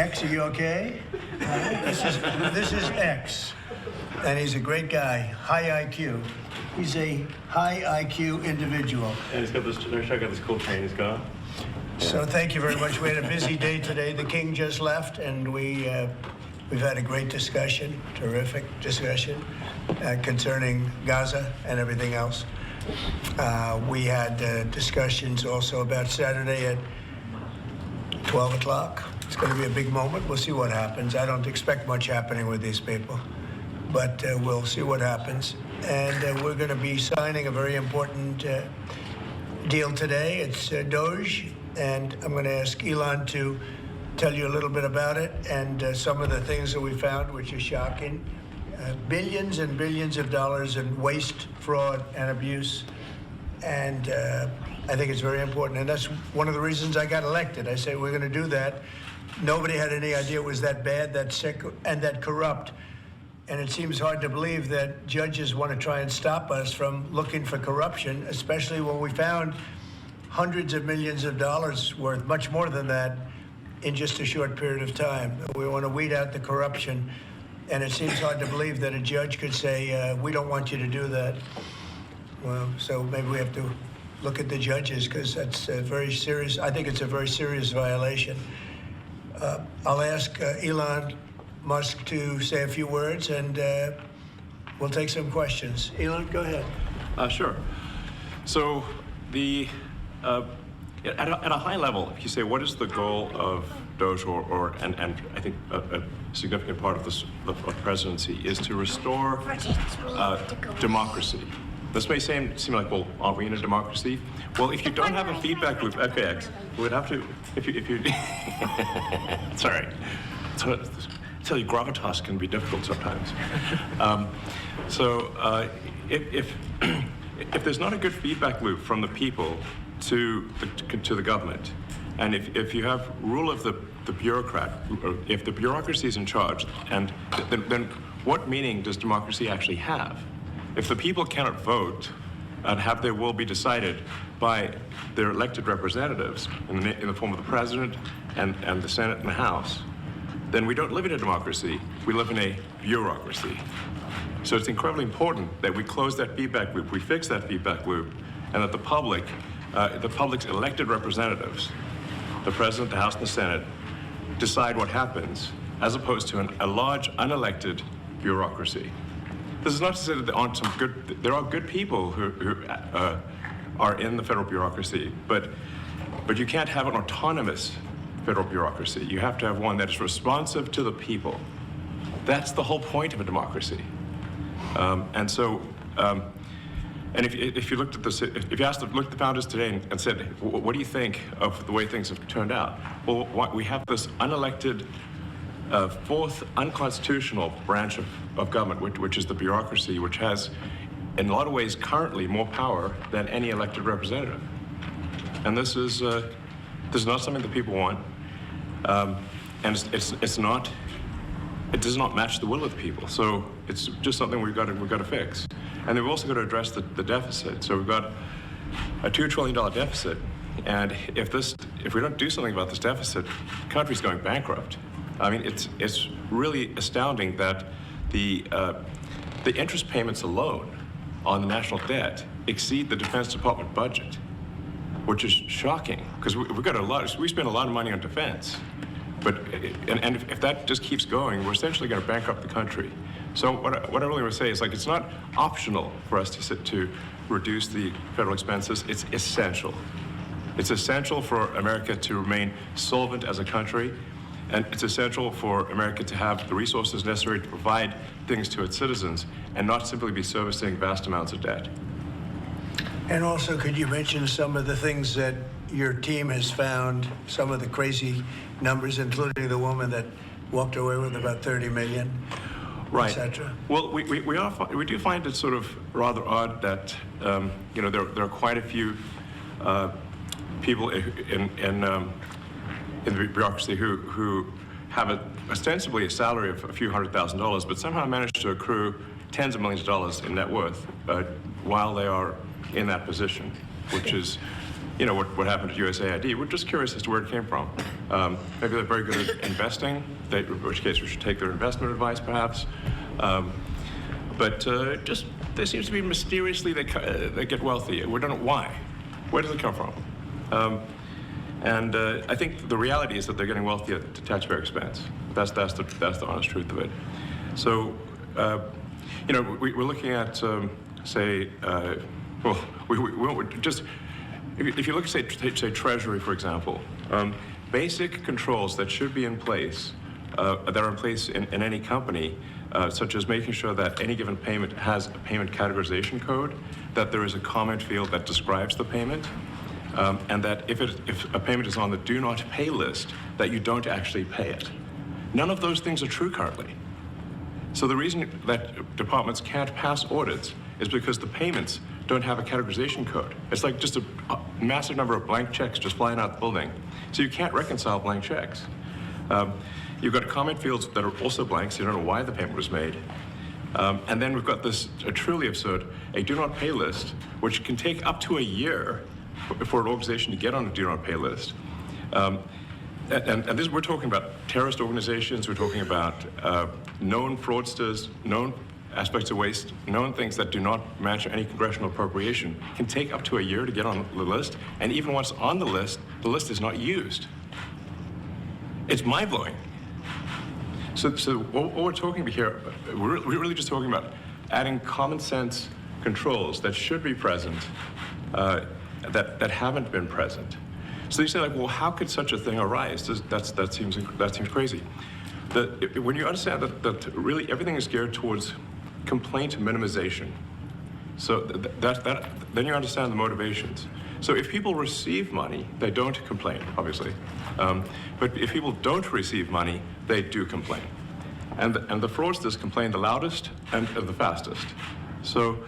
X, are you okay? This is X, and he's a great guy, high IQ. He's a high IQ individual. And he's got this, check out this cool chain he's got. So thank you very much. We had a busy day today. The king just left, and we've had a great discussion, terrific discussion concerning Gaza and everything else. We had discussions also about Saturday at 12 o'clock. It's going to be a big moment. We'll see what happens. I don't expect much happening with these people, but we'll see what happens. And we're going to be signing a very important deal today. It's DOGE, and I'm going to ask Elon to tell you a little bit about it and some of the things that we found, which are shocking. Billions and billions of dollars in waste, fraud, and abuse. And I think it's very important. And that's one of the reasons I got elected. I said, we're going to do that. Nobody had any idea it was that bad, that sick, and that corrupt. And it seems hard to believe that judges want to try and stop us from looking for corruption, especially when we found hundreds of millions of dollars worth, much more than that, in just a short period of time. We want to weed out the corruption. And it seems hard to believe that a judge could say, we don't want you to do that. Well, so maybe we have to look at the judges, because that's a very serious, I think it's a very serious violation. I'll ask Elon Musk to say a few words, and we'll take some questions. Elon, go ahead. Sure. So at a high level, if you say, what is the goal of DOGE, and I think a significant part of the presidency is to restore democracy. This may seem like, well, are we in a democracy? Well, if you don't have a feedback loop, FAX, we would have to, if you it's all right. So, tell you, gravitas can be difficult sometimes. If there's not a good feedback loop from the people to the government, and if you have rule of the bureaucrat, if the bureaucracy is in charge, and then what meaning does democracy actually have? If the people cannot vote and have their will be decided by their elected representatives in the form of the president and the Senate and the House, then we don't live in a democracy, we live in a bureaucracy. So it's incredibly important that we close that feedback loop, we fix that feedback loop, and that the public's elected representatives, the president, the House, and the Senate, decide what happens, as opposed to a large unelected bureaucracy. This is not to say that there are good people who are in the federal bureaucracy, but you can't have an autonomous federal bureaucracy. You have to have one that is responsive to the people. That's the whole point of a democracy. And if you looked at this, if you looked at the founders today and said, what do you think of the way things have turned out? Well, we have this unelected, fourth unconstitutional branch of government, which is the bureaucracy, which has, in a lot of ways, currently more power than any elected representative. And this is not something that people want, and it does not match the will of the people. So it's just something we've got to fix. And then we've also got to address the deficit. So we've got a $2 trillion deficit, and if we don't do something about this deficit, the country's going bankrupt. I mean, it's really astounding that the interest payments alone on the national debt exceed the Defense Department budget, which is shocking, because we spend a lot of money on defense. But if that just keeps going, we're essentially going to bankrupt the country. So what I really want to say is, like, it's not optional for us to reduce the federal expenses. It's essential. It's essential for America to remain solvent as a country, and it's essential for America to have the resources necessary to provide things to its citizens and not simply be servicing vast amounts of debt. And also, could you mention some of the things that your team has found, some of the crazy numbers, including the woman that walked away with about 30 million, right, etc.? Well, we do find it sort of rather odd that there are quite a few people in the bureaucracy who have ostensibly a salary of a few $100,000, but somehow manage to accrue tens of millions of dollars in net worth while they are in that position, which is, what happened at USAID. We're just curious as to where it came from. Maybe they're very good at investing, in which case we should take their investment advice, perhaps. But just there seems to be mysteriously they get wealthy. We don't know why. Where does it come from? And I think the reality is that they're getting wealthy at the taxpayer expense. That's the honest truth of it. So, you know, we're looking at, say, well, we just if you look at say Treasury, for example, basic controls that should be in place, that are in place in any company, such as making sure that any given payment has a payment categorization code, that there is a comment field that describes the payment, and that if a payment is on the do not pay list, that you don't actually pay it. None of those things are true currently. So the reason that departments can't pass audits is because the payments don't have a categorization code. It's like just a massive number of blank checks just flying out the building. So you can't reconcile blank checks. You've got comment fields that are also blank, so you don't know why the payment was made. And then we've got this truly absurd, a do not pay list, which can take up to a year for an organization to get on a do not pay list. And this, we're talking about terrorist organizations, we're talking about known fraudsters, known aspects of waste, known things that do not match any congressional appropriation, can take up to a year to get on the list, and even once on the list is not used. It's mind-blowing. So what we're talking about here, we're really just talking about adding common sense controls that should be present, that haven't been present. So you say, like, well, how could such a thing arise? That seems crazy. When you understand that really everything is geared towards complaint minimization, so then you understand the motivations. So if people receive money, they don't complain, obviously. But if people don't receive money, they do complain. And the fraudsters complain the loudest and the fastest. So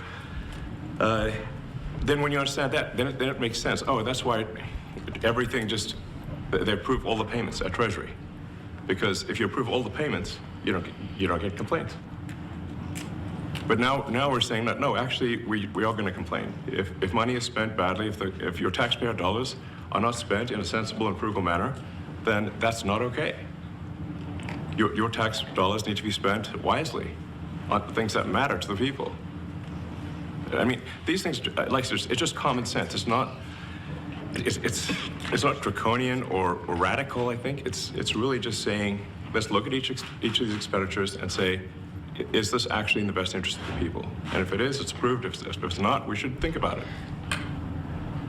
then when you understand that, then it makes sense. Oh, that's why everything they approve all the payments at Treasury. Because if you approve all the payments, you don't get complaints. But now we're saying that, no, actually, we are going to complain. If money is spent badly, if your taxpayer dollars are not spent in a sensible and frugal manner, then that's not okay. Your tax dollars need to be spent wisely on things that matter to the people. I mean, these things, like, it's just common sense. It's not draconian or radical, I think. It's really just saying, let's look at each of these expenditures and say, is this actually in the best interest of the people? And if it is, it's approved. If it's not, we should think about it.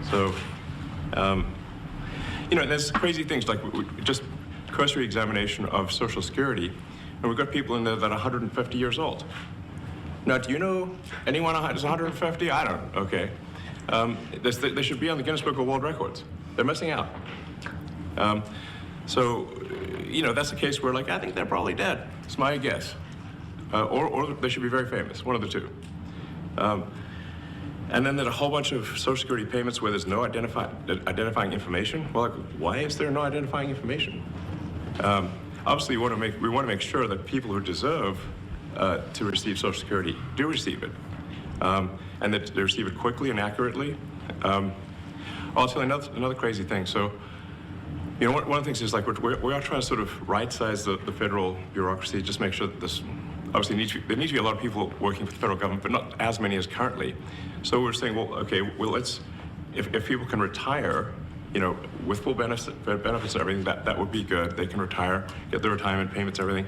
So, you know, there's crazy things like just cursory examination of Social Security, and we've got people in there that are 150 years old. Now, do you know anyone who's 150? I don't. Okay. They should be on the Guinness Book of World Records. They're missing out. So, you know, that's a case where, like, I think they're probably dead. It's my guess. Or they should be very famous, one of the two. And then there's a whole bunch of Social Security payments where there's no identifying information. Well, like, why is there no identifying information? Obviously, we want to make sure that people who deserve to receive Social Security do receive it, and that they receive it quickly and accurately. I'll tell you another crazy thing. So, you know, one of the things is, like, we are trying to sort of right-size the federal bureaucracy, just make sure that this. Obviously, there need to be a lot of people working for the federal government, but not as many as currently. So we're saying, well, okay, well, let's, if people can retire, you know, with full benefits and everything, that would be good. They can retire, get their retirement payments, everything.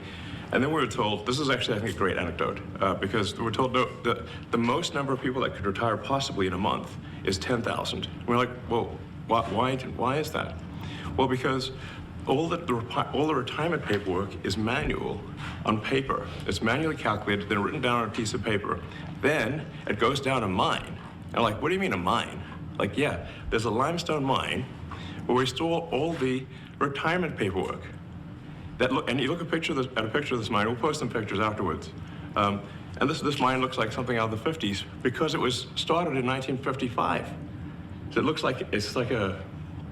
And then we were told, this is actually, I think, a great anecdote, because we were told the most number of people that could retire possibly in a month is 10,000. We're like, well, why is that? Well, because all the retirement paperwork is manual on paper. It's manually calculated, then written down on a piece of paper. Then it goes down a mine. And I'm like, what do you mean a mine? Like, yeah, there's a limestone mine where we store all the retirement paperwork. And you look at a picture of this mine. We'll post some pictures afterwards. And this mine looks like something out of the 50s because it was started in 1955. So it looks like it's like a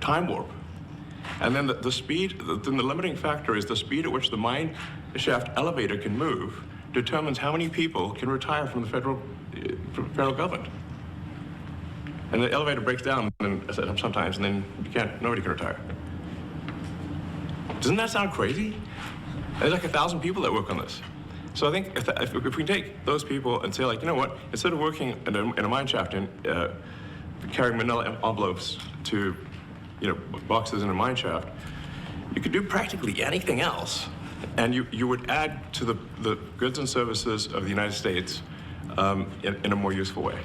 time warp. And then the speed, the limiting factor is the speed at which the mine shaft elevator can move determines how many people can retire from the federal government. And the elevator breaks down sometimes, and then nobody can retire. Doesn't that sound crazy? There's like 1,000 people that work on this. So I think if we can take those people and say, like, you know what, instead of working in a mine shaft and carrying manila envelopes to, boxes in a mine shaft, you could do practically anything else, and you would add to the goods and services of the United States in a more useful way.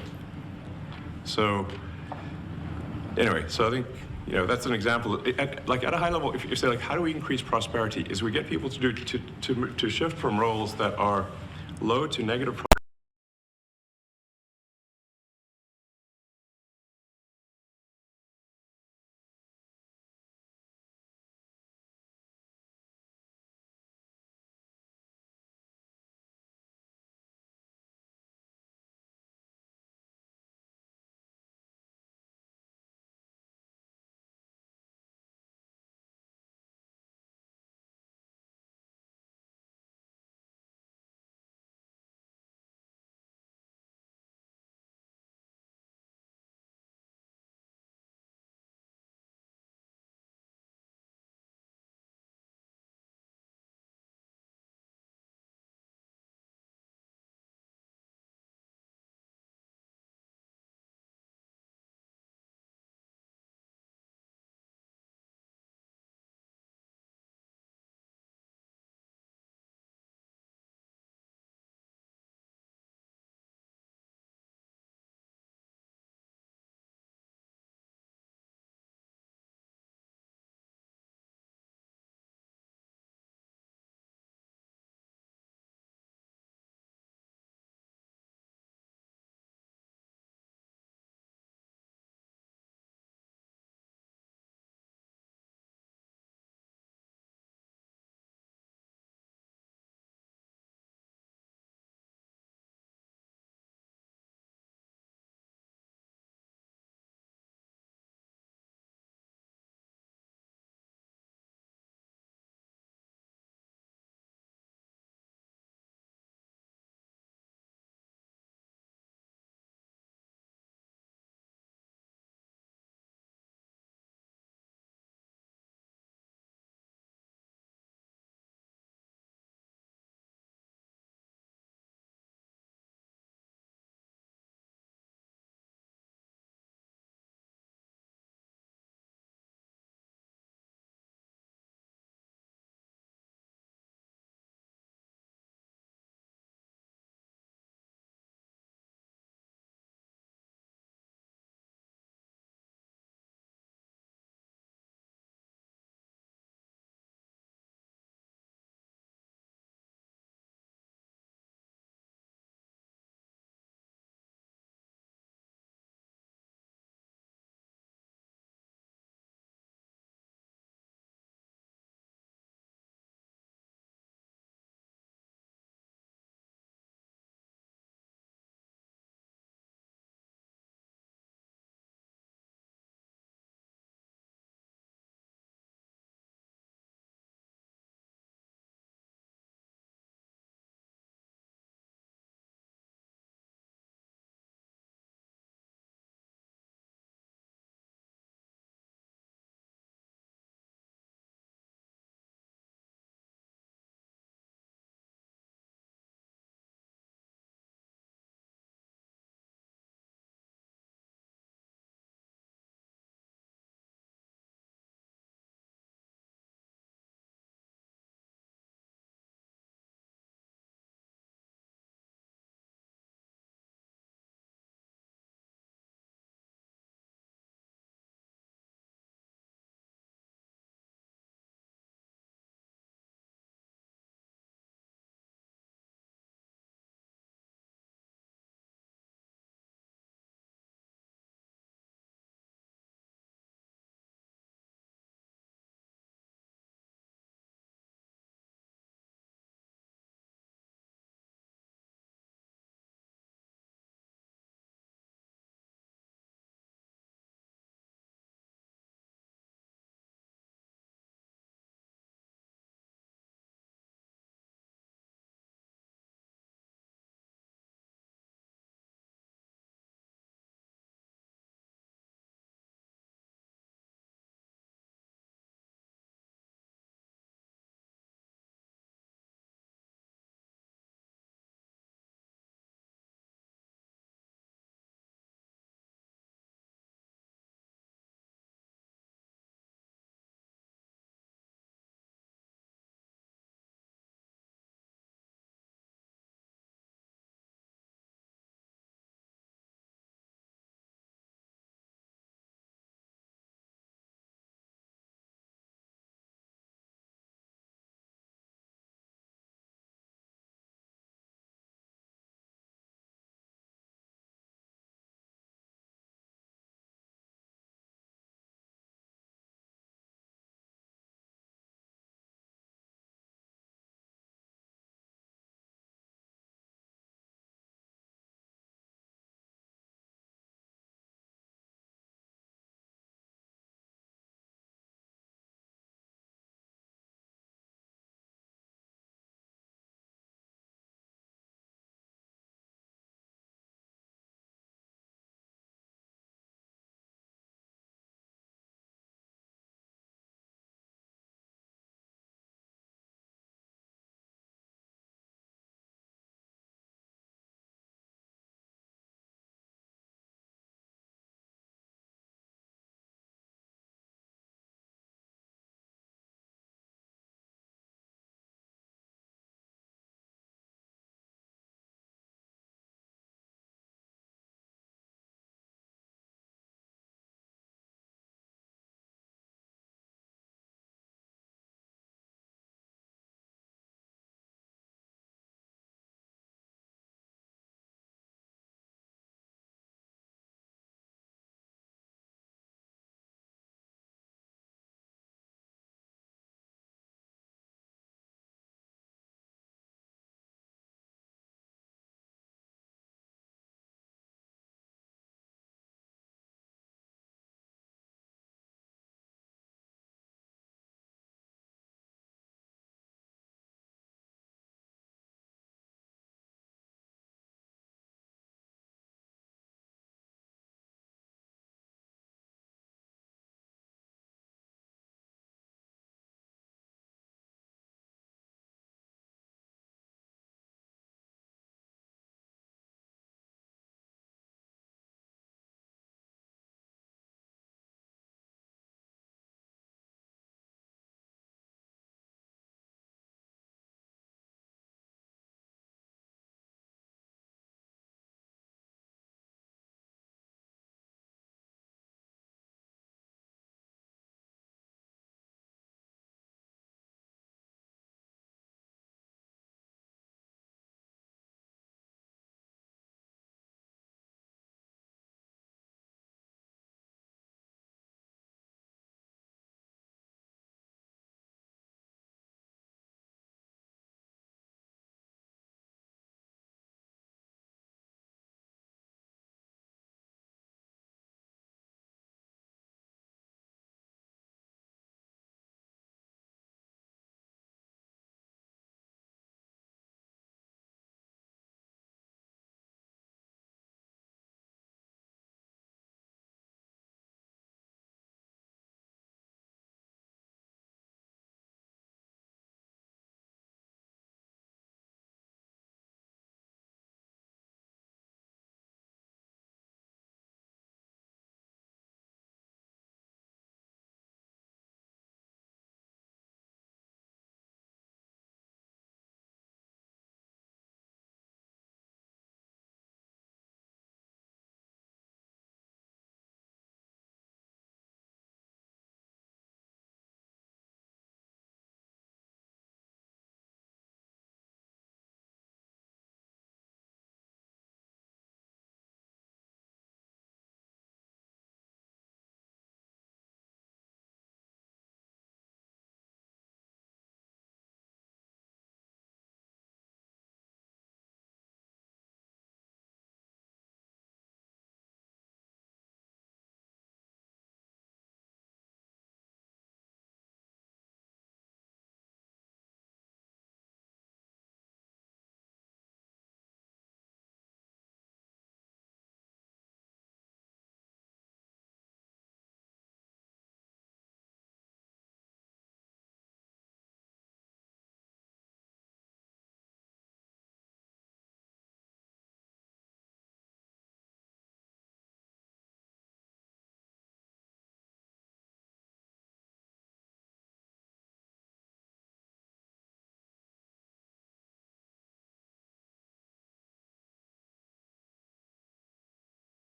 So anyway, so I think that's an example. Like at a high level, if you say, like, how do we increase prosperity? Is we get people to shift from roles that are low to negative